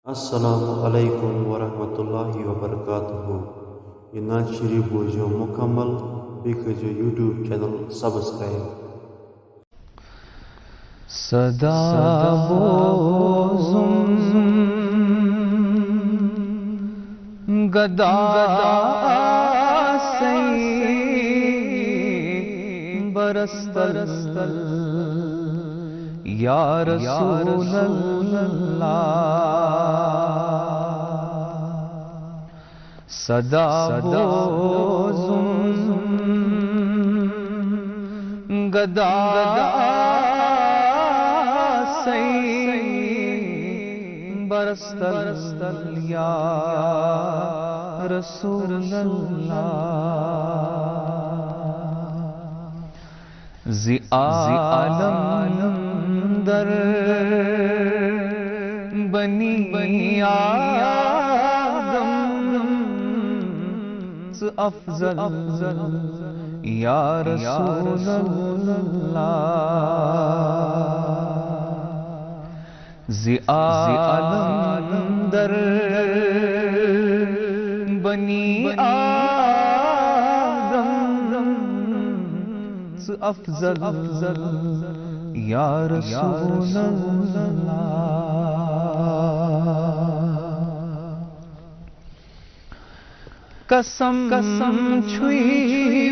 السلام علیکم ورحمۃ اللہ وبرکاتہ. یہ نعت شریف بوزیو مکمل بیٚیہِ کٔرزیو یوٗٹیوٗب چینل سبسکرایب. صدا بوزم گدا سی برستل یا رسول اللہ. صدا بوزم گدا سی برستل یا رسول اللہ. زی عالم در بنی آدم افضل یا رسول اللہ. زی عالم در بنی آدم افضل یا رسول اللہ. قسم چھوئی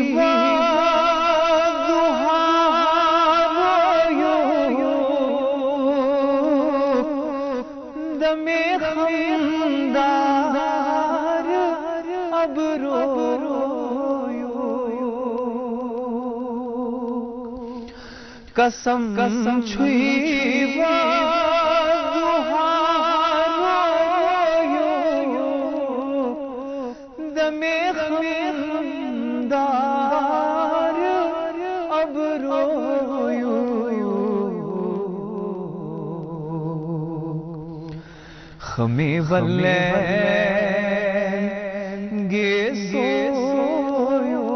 دم خمدار اب قسم چھوئی دم خمدار اب خمی واللین گے سویو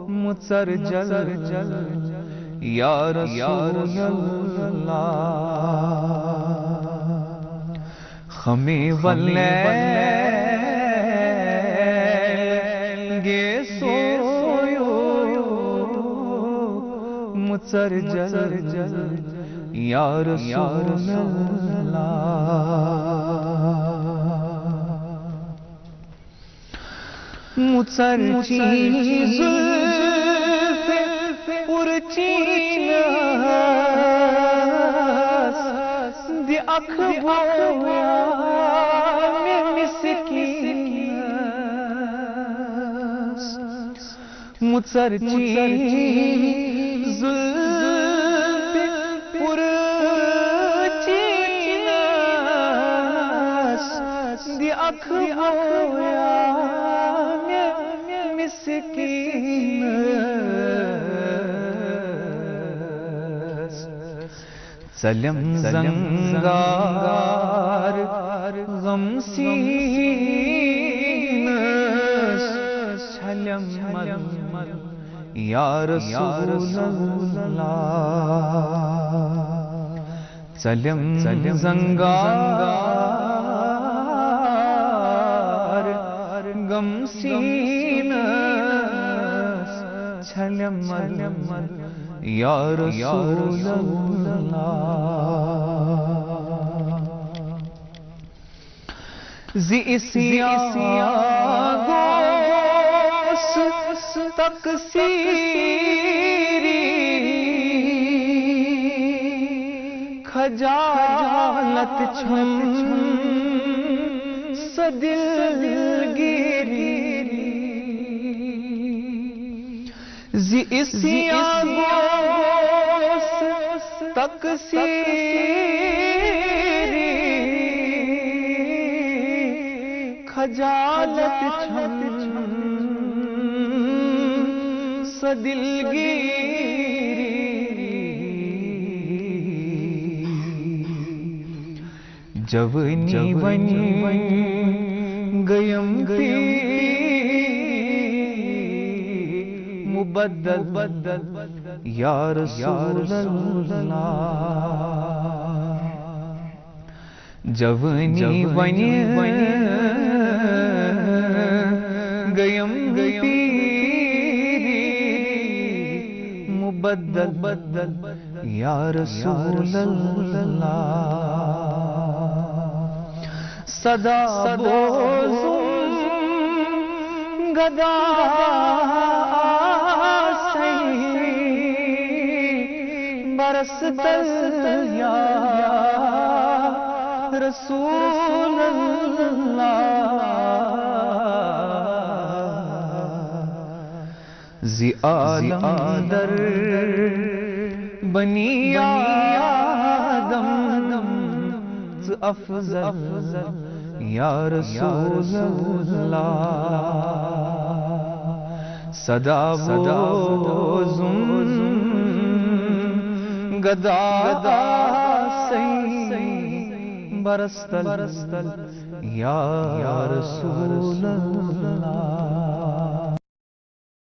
متسر جل یا رسول اللہ. خمی واللین گے سویو متسر جل یا رسول اللہ. متسر چیز پرچین دی اخبویا میں مسکین متسر چیز پرچین دی اخبویا میں مسکین سلم زنگار غم سین سلم یا رسول اللہ. سلم زنگار غم سین سلم یا رسول اللہ. زی گوس تقصیری خجالت چھم سدل گیری زی گوس تقصیری خجالت چھم سدل گیری جوانی بنی گیم پی مبدل یا رسول اللہ. جوانی ونی گیم پیری مبدل یا رسول اللہ صدا بوزم گدا برستل یا رسول اللہ زی عالم در بنی آدم افضل یا رسول اللہ صدا بوزم گدا سی برستل یا رسول اللہ